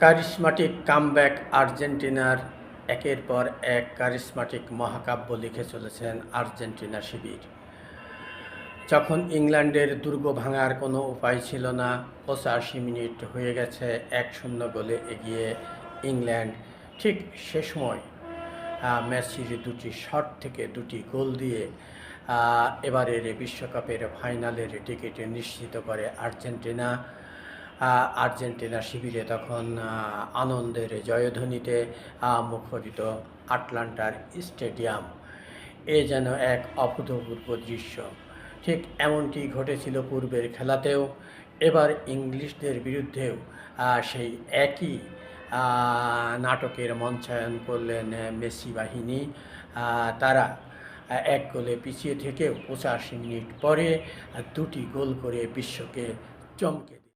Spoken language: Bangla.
কারিশমাটিক কামব্যাক আর্জেন্টিনার একের পর এক কারিশমাটিক মহাকাব্য লিখে চলেছেন আর্জেন্টিনা শিবির। যখন ইংল্যান্ডের দুর্গ ভাঙার কোনো উপায় ছিল না, ৮৫ মিনিট হয়ে গেছে ১-০ গোলে এগিয়ে ইংল্যান্ড, ঠিক সে সময় মেসির দুটি শট থেকে দুটি গোল দিয়ে এবারের বিশ্বকাপের ফাইনালের টিকিট নিশ্চিত করে আর্জেন্টিনা। আর্জেন্টিনা শিবিরে তখন আনন্দের জয়ধ্বনিতে মুখরিত আটলান্টার স্টেডিয়াম। এ যেন এক অভূতপূর্ব দৃশ্য। ঠিক এমনটি ঘটেছিল পূর্বের খেলাতেও। এবার ইংলিশদের বিরুদ্ধেও সেই একই নাটকের মঞ্চায়ন করলেন মেসি বাহিনী। তারা এক গোলে পিছিয়ে থেকেও ৮৫ মিনিট পরে দুটি গোল করে বিশ্বকে চমকে